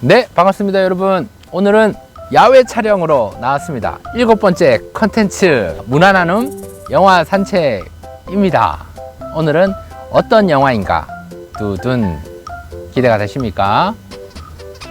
네, 반갑습니다 여러분. 오늘은 야외 촬영으로 나왔습니다. 7번째 컨텐츠 무난한음 영화 산책입니다. 오늘은 어떤 영화인가 두둔 기대가 되십니까?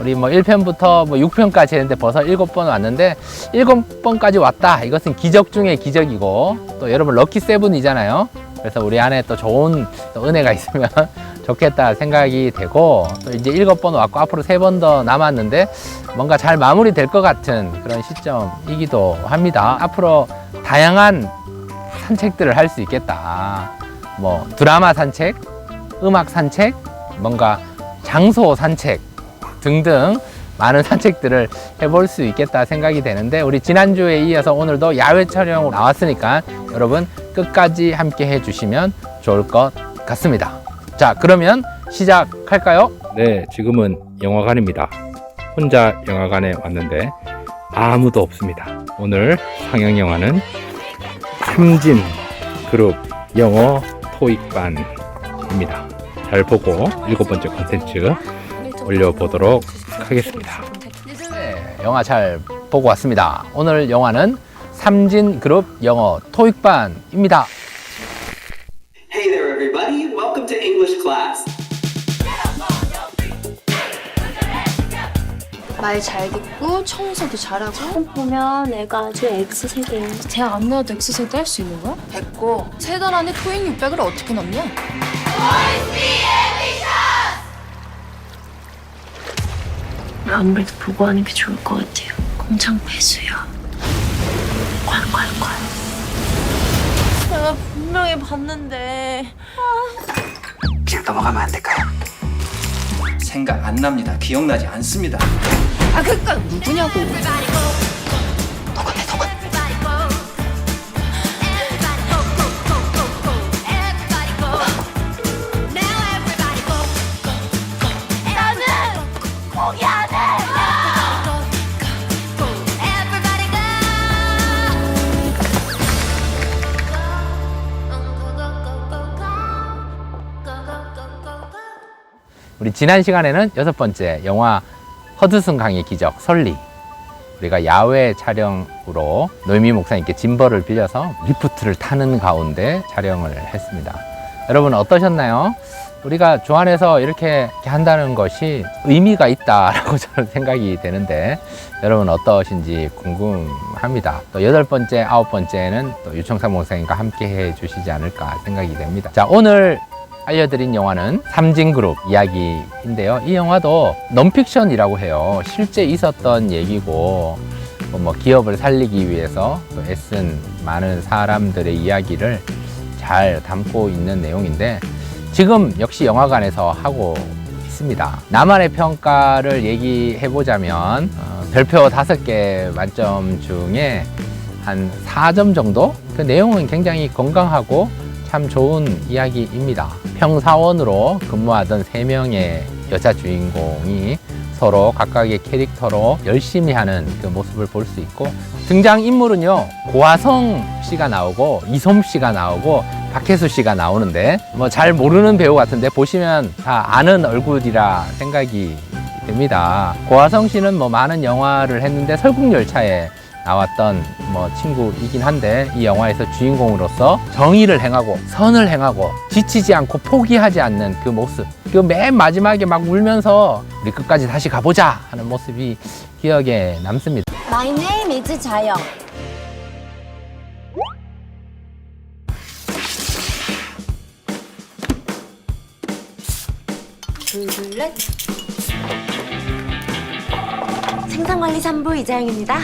우리 1편부터 6편까지 했는데 벌써 7번 왔는데 7번까지 왔다. 이것은 기적 중의 기적이고 또 여러분 럭키 세븐이잖아요. 그래서 우리 안에 또 좋은 은혜가 있으면 좋겠다 생각이 되고, 또 이제 7번 왔고 앞으로 3번 더 남았는데 뭔가 잘 마무리될 것 같은 그런 시점이기도 합니다. 앞으로 다양한 산책들을 할 수 있겠다. 드라마 산책, 음악 산책, 뭔가 장소 산책 등등 많은 산책들을 해볼 수 있겠다 생각이 되는데, 우리 지난주에 이어서 오늘도 야외 촬영으로 나왔으니까 여러분 끝까지 함께 해주시면 좋을 것 같습니다. 자, 그러면 시작할까요? 네, 지금은 영화관입니다. 혼자 영화관에 왔는데 아무도 없습니다. 오늘 상영 영화는 삼진 그룹 영어 토익반입니다. 잘 보고 7번째 콘텐츠 올려보도록 하겠습니다. 네, 영화 잘 보고 왔습니다. 오늘 영화는 삼진 그룹 영어 토익반입니다. Hey there, everybody. Welcome to English class. 말 잘 듣고 청소도 잘하고. 좀 보면 애가 아주 X세대야. 대학 안 나와도 X세대 할 수 있는 거야? 됐고, 3달 안에 토익 600을 어떻게 넘냐? 아무래도 보고하는 게 좋을 것 같아요. 공장 폐수야. 콸콸콸. 내가 분명히 봤는데. 그냥 넘어가면 안 될까요? 생각 안 납니다. 기억나지 않습니다. 그니까 누구냐고. 우리 지난 시간에는 6번째 영화 허드슨 강의 기적 설리, 우리가 야외 촬영으로 노희미 목사님께 짐벌을 빌려서 리프트를 타는 가운데 촬영을 했습니다. 여러분 어떠셨나요? 우리가 주안에서 이렇게 한다는 것이 의미가 있다라고 저는 생각이 되는데 여러분 어떠신지 궁금합니다. 또 8번째, 9번째는 또 유청상 목사님과 함께 해 주시지 않을까 생각이 됩니다. 자, 오늘 알려드린 영화는 삼진그룹 이야기인데요. 이 영화도 넌픽션이라고 해요. 실제 있었던 얘기고 기업을 살리기 위해서 또 애쓴 많은 사람들의 이야기를 잘 담고 있는 내용인데, 지금 역시 영화관에서 하고 있습니다. 나만의 평가를 얘기해보자면 별표 5개 만점 중에 한 4점 정도? 그 내용은 굉장히 건강하고 참 좋은 이야기입니다. 평사원으로 근무하던 3명의 여자 주인공이 서로 각각의 캐릭터로 열심히 하는 그 모습을 볼 수 있고, 등장인물은요 고화성 씨가 나오고 이솜 씨가 나오고 박혜수 씨가 나오는데 잘 모르는 배우 같은데 보시면 다 아는 얼굴이라 생각이 됩니다. 고화성 씨는 많은 영화를 했는데 설국열차에 나왔던 친구이긴 한데, 이 영화에서 주인공으로서 정의를 행하고 선을 행하고 지치지 않고 포기하지 않는 그 모습, 그 맨 마지막에 막 울면서 우리 끝까지 다시 가보자 하는 모습이 기억에 남습니다. My name is 자영. 둘셋. 생산관리 3부 이자영입니다.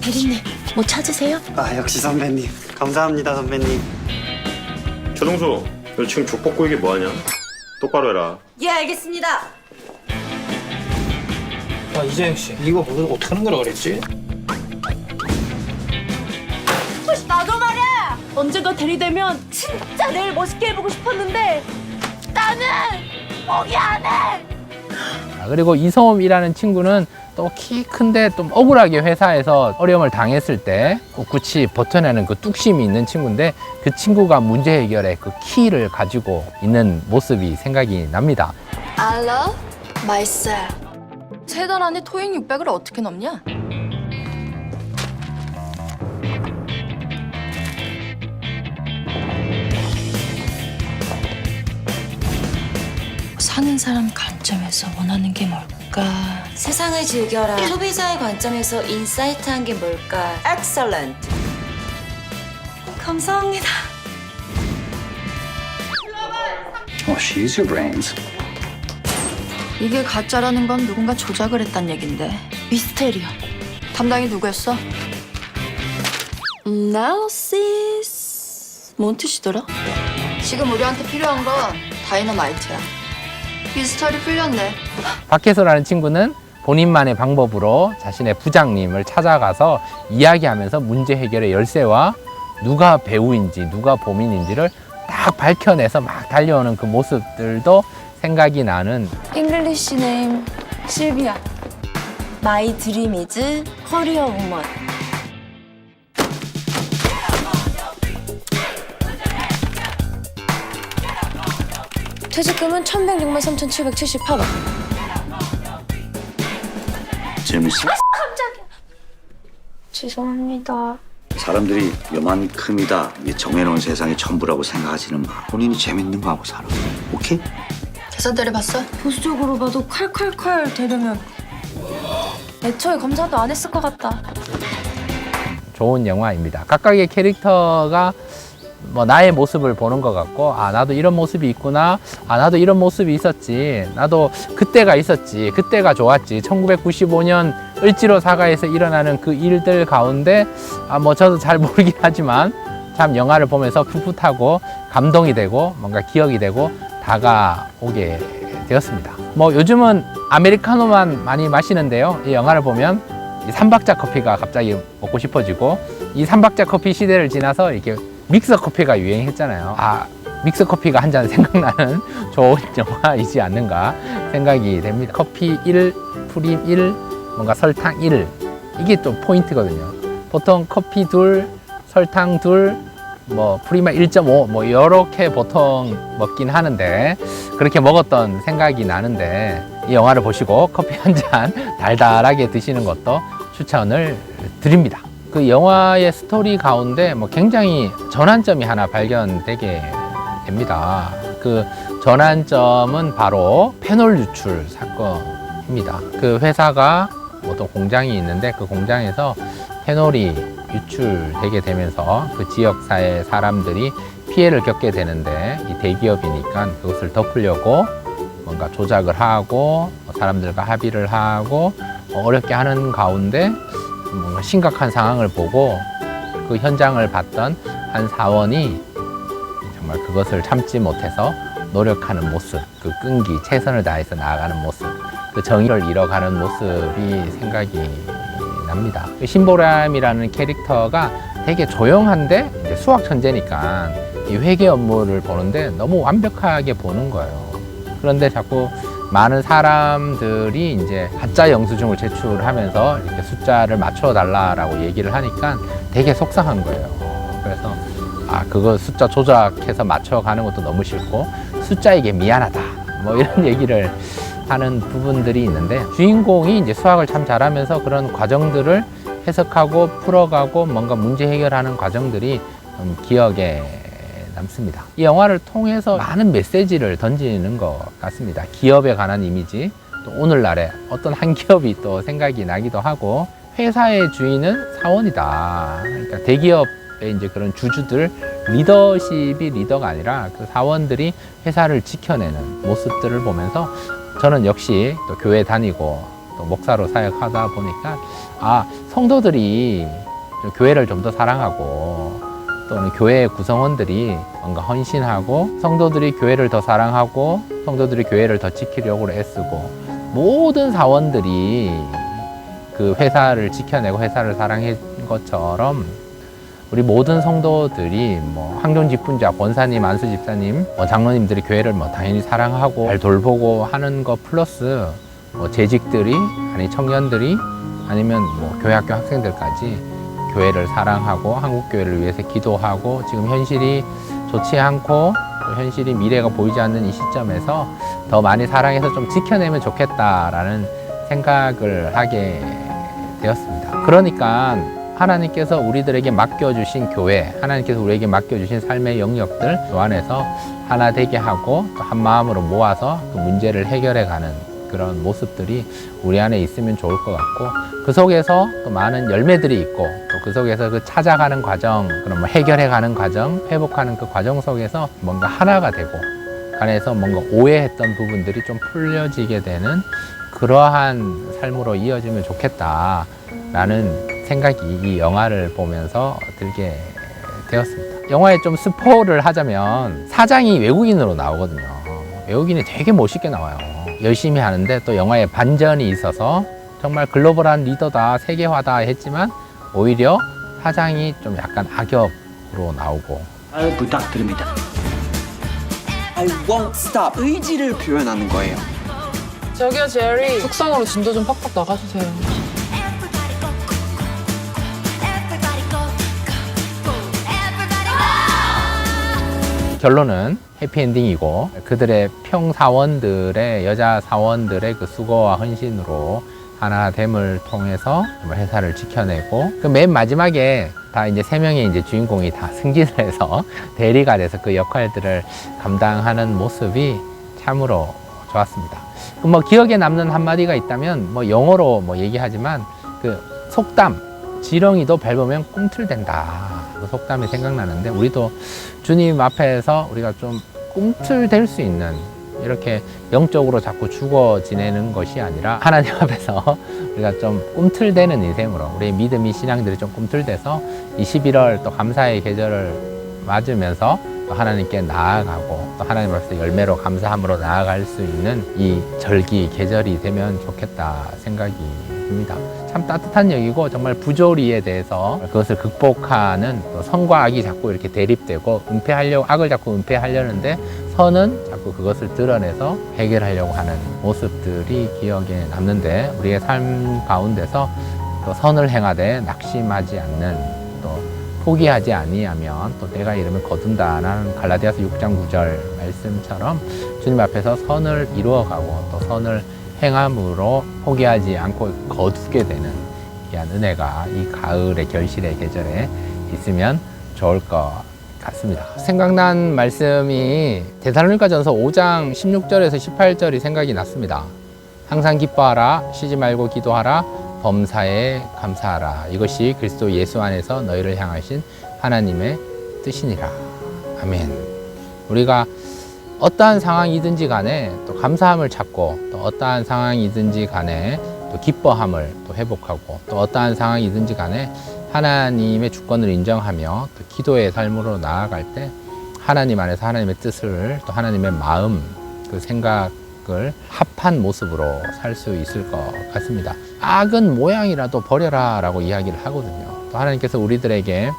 대리님, 뭐 찾으세요? 역시 선배님. 감사합니다, 선배님. 최동수, 너 지금 족볶고 이게 뭐하냐? 똑바로 해라. 예, 알겠습니다. 이재영 씨, 이거 어떻게 하는 거라 그랬지? 혹시 나도 말이야. 언젠가 대리 되면 진짜 내일 멋있게 해보고 싶었는데 나는 포기 안 해. 그리고 이솜이라는 친구는 또 키 큰데 좀 억울하게 회사에서 어려움을 당했을 때 꿋꿋이 버텨내는 그 뚝심이 있는 친구인데, 그 친구가 문제 해결에 그 키를 가지고 있는 모습이 생각이 납니다. I love 말살. 3달 안에 토익 600을 어떻게 넘냐? 사는 사람 관점에서 원하는 게 뭘까? 세상을 즐겨라. 소비자의 관점에서 인사이트한 게 뭘까? Excellent. 감사합니다. Oh, she's your brains. 이게 가짜라는 건 누군가 조작을 했단 얘긴데. 미스테리야. 담당이 누구였어? 나우시스. 뭔 뜻이더라? 지금 우리한테 필요한 건 다이너마이트야. 미스터리 풀렸네. 박혜수라는 친구는 본인만의 방법으로 자신의 부장님을 찾아가서 이야기하면서 문제 해결의 열쇠와 누가 배우인지 누가 범인인지를 딱 밝혀내서 막 달려오는 그 모습들도 생각이 나는 잉글리시 네임 실비아. My dream is 커리어 우먼. 퇴직금은 1,106만 3,778원. 재밌어? 죄송합니다. 사람들이 요만큼이다 이게 정해놓은 세상의 전부라고 생각하지는 마. 본인이 재밌는 거 하고 살아. 오케이? 계산 때려봤어? 보수적으로 봐도 칼칼칼 되려면 애초에 검사도 안 했을 것 같다. 좋은 영화입니다. 각각의 캐릭터가 뭐 나의 모습을 보는 것 같고, 아 나도 이런 모습이 있구나, 아 나도 이런 모습이 있었지, 나도 그때가 있었지, 그때가 좋았지. 1995년 을지로 사가에서 일어나는 그 일들 가운데 뭐 저도 잘 모르긴 하지만 참 영화를 보면서 풋풋하고 감동이 되고 뭔가 기억이 되고 다가오게 되었습니다. 뭐 요즘은 아메리카노만 많이 마시는데요, 이 영화를 보면 이 삼박자 커피가 갑자기 먹고 싶어지고, 이 삼박자 커피 시대를 지나서 이렇게 믹서 커피가 유행했잖아요. 아, 믹서 커피가 한 잔 생각나는 좋은 영화이지 않는가 생각이 됩니다. 커피 1, 프림 1, 뭔가 설탕 1, 이게 또 포인트거든요. 보통 커피 2, 설탕 2, 뭐 프리마 1.5 뭐 이렇게 보통 먹긴 하는데, 그렇게 먹었던 생각이 나는데, 이 영화를 보시고 커피 한 잔 달달하게 드시는 것도 추천을 드립니다. 그 영화의 스토리 가운데 뭐 굉장히 전환점이 하나 발견되게 됩니다. 그 전환점은 바로 페놀 유출 사건입니다. 그 회사가 어떤 공장이 있는데 그 공장에서 페놀이 유출되게 되면서 그 지역사회 사람들이 피해를 겪게 되는데, 이 대기업이니까 그것을 덮으려고 뭔가 조작을 하고 사람들과 합의를 하고 어렵게 하는 가운데 뭔가 심각한 상황을 보고 그 현장을 봤던 한 사원이 정말 그것을 참지 못해서 노력하는 모습, 그 끈기, 최선을 다해서 나아가는 모습, 그 정의를 이뤄가는 모습이 생각이 납니다. 신보람이라는 캐릭터가 되게 조용한데 이제 수학 천재니까 이 회계 업무를 보는데 너무 완벽하게 보는 거예요. 그런데 자꾸 많은 사람들이 이제 가짜 영수증을 제출하면서 이렇게 숫자를 맞춰달라라고 얘기를 하니까 되게 속상한 거예요. 그래서 그거 숫자 조작해서 맞춰가는 것도 너무 싫고 숫자에게 미안하다 뭐 이런 얘기를 하는 부분들이 있는데, 주인공이 이제 수학을 참 잘하면서 그런 과정들을 해석하고 풀어가고 뭔가 문제 해결하는 과정들이 좀 기억에 남습니다. 이 영화를 통해서 많은 메시지를 던지는 것 같습니다. 기업에 관한 이미지, 또 오늘날에 어떤 한 기업이 또 생각이 나기도 하고, 회사의 주인은 사원이다. 그러니까 대기업의 이제 그런 주주들, 리더십이 리더가 아니라 그 사원들이 회사를 지켜내는 모습들을 보면서 저는 역시 또 교회 다니고 또 목사로 사역하다 보니까 성도들이 교회를 좀 더 사랑하고, 또는 교회의 구성원들이 뭔가 헌신하고, 성도들이 교회를 더 사랑하고, 성도들이 교회를 더 지키려고 애쓰고, 모든 사원들이 그 회사를 지켜내고 회사를 사랑한 것처럼 우리 모든 성도들이 뭐 항존 집분자, 권사님, 안수 집사님, 장로님들이 교회를 뭐 당연히 사랑하고 잘 돌보고 하는 것 플러스 뭐 재직들이, 아니 청년들이, 아니면 뭐 교회학교 학생들까지 교회를 사랑하고 한국교회를 위해서 기도하고, 지금 현실이 좋지 않고 또 현실이 미래가 보이지 않는 이 시점에서 더 많이 사랑해서 좀 지켜내면 좋겠다라는 생각을 하게 되었습니다. 그러니까 하나님께서 우리들에게 맡겨주신 교회, 하나님께서 우리에게 맡겨주신 삶의 영역들 그 안에서 하나 되게 하고 또 한 마음으로 모아서 그 문제를 해결해가는 그런 모습들이 우리 안에 있으면 좋을 것 같고, 그 속에서 또 많은 열매들이 있고, 또 그 속에서 그 찾아가는 과정, 그럼 뭐 해결해가는 과정, 회복하는 그 과정 속에서 뭔가 하나가 되고, 안에서 뭔가 오해했던 부분들이 좀 풀려지게 되는 그러한 삶으로 이어지면 좋겠다라는 생각이 이 영화를 보면서 들게 되었습니다. 영화에 좀 스포를 하자면 사장이 외국인으로 나오거든요. 외국인이 되게 멋있게 나와요. 열심히 하는데 또 영화에 반전이 있어서 정말 글로벌한 리더다, 세계화다 했지만 오히려 사장이 좀 약간 악역으로 나오고. 잘 부탁드립니다. I won't stop. 의지를 표현하는 거예요. 저기요 제리, 속성으로 진도 좀 팍팍 나가주세요. 결론은 해피엔딩이고, 그들의 평사원들의, 여자 사원들의 그 수고와 헌신으로 하나됨을 통해서 회사를 지켜내고, 그 맨 마지막에 다 이제 세 명의 이제 주인공이 다 승진을 해서 대리가 돼서 그 역할들을 감당하는 모습이 참으로 좋았습니다. 뭐 기억에 남는 한마디가 있다면, 뭐 영어로 뭐 얘기하지만 그 속담, 지렁이도 밟으면 꿈틀댄다. 그 속담이 생각나는데, 우리도 주님 앞에서 우리가 좀 꿈틀댈 수 있는, 이렇게 영적으로 자꾸 죽어 지내는 것이 아니라 하나님 앞에서 우리가 좀 꿈틀대는 인생으로, 우리의 믿음이, 신앙들이 좀 꿈틀대서 이 11월 또 감사의 계절을 맞으면서 또 하나님께 나아가고, 또 하나님 앞에서 열매로 감사함으로 나아갈 수 있는 이 절기 계절이 되면 좋겠다 생각이 듭니다. 참 따뜻한 얘기고, 정말 부조리에 대해서 그것을 극복하는, 또 선과 악이 자꾸 이렇게 대립되고 악을 자꾸 은폐하려는데 선은 자꾸 그것을 드러내서 해결하려고 하는 모습들이 기억에 남는데, 우리의 삶 가운데서 또 선을 행하되 낙심하지 않는, 또 포기하지 아니하면 또 내가 이름을 거둔다라는 갈라디아서 6장 9절 말씀처럼 주님 앞에서 선을 이루어가고 또 선을 행함으로 포기하지 않고 거두게 되는 귀한 은혜가 이 가을의 결실의 계절에 있으면 좋을 것 같습니다. 생각난 말씀이 데살로니가전서 5장 16절에서 18절이 생각이 났습니다. 항상 기뻐하라, 쉬지 말고 기도하라, 범사에 감사하라. 이것이 그리스도 예수 안에서 너희를 향하신 하나님의 뜻이니라. 아멘. 우리가 어떠한 상황이든지 간에 또 감사함을 찾고, 또 어떠한 상황이든지 간에 또 기뻐함을 또 회복하고, 또 어떠한 상황이든지 간에 하나님의 주권을 인정하며 또 기도의 삶으로 나아갈 때 하나님 안에서 하나님의 뜻을, 또 하나님의 마음, 그 생각을 합한 모습으로 살 수 있을 것 같습니다. 악은 모양이라도 버려라 라고 이야기를 하거든요. 또 하나님께서 우리들에게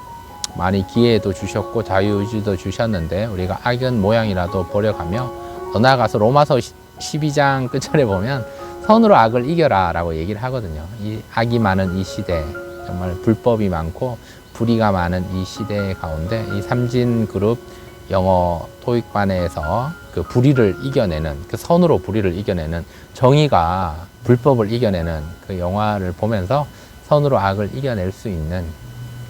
많이 기회도 주셨고 자유의지도 주셨는데, 우리가 악은 모양이라도 버려가며 더 나아가서 로마서 12장 끝절에 보면 선으로 악을 이겨라 라고 얘기를 하거든요. 이 악이 많은 이 시대, 정말 불법이 많고 불의가 많은 이 시대 가운데 이 삼진그룹 영어 토익반에서 그 불의를 이겨내는, 그 선으로 불의를 이겨내는, 정의가 불법을 이겨내는 그 영화를 보면서 선으로 악을 이겨낼 수 있는,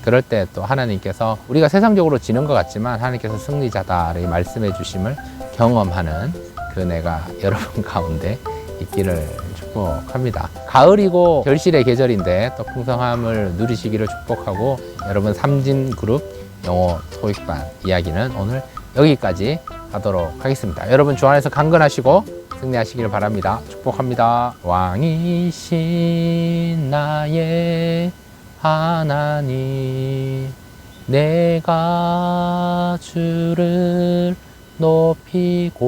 그럴 때 또 하나님께서 우리가 세상적으로 지는 것 같지만 하나님께서 승리자다를 말씀해 주심을 경험하는 그 은혜가 여러분 가운데 있기를 축복합니다. 가을이고 결실의 계절인데 또 풍성함을 누리시기를 축복하고, 여러분 삼진그룹 영어 토익반 이야기는 오늘 여기까지 하도록 하겠습니다. 여러분 주 안에서 강건하시고 승리하시길 바랍니다. 축복합니다. 왕이신 나의 하나님, 내가 주를 높이고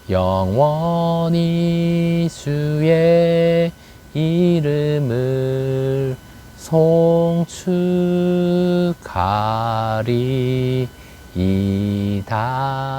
영원히 주의 이름을 송축하리이다.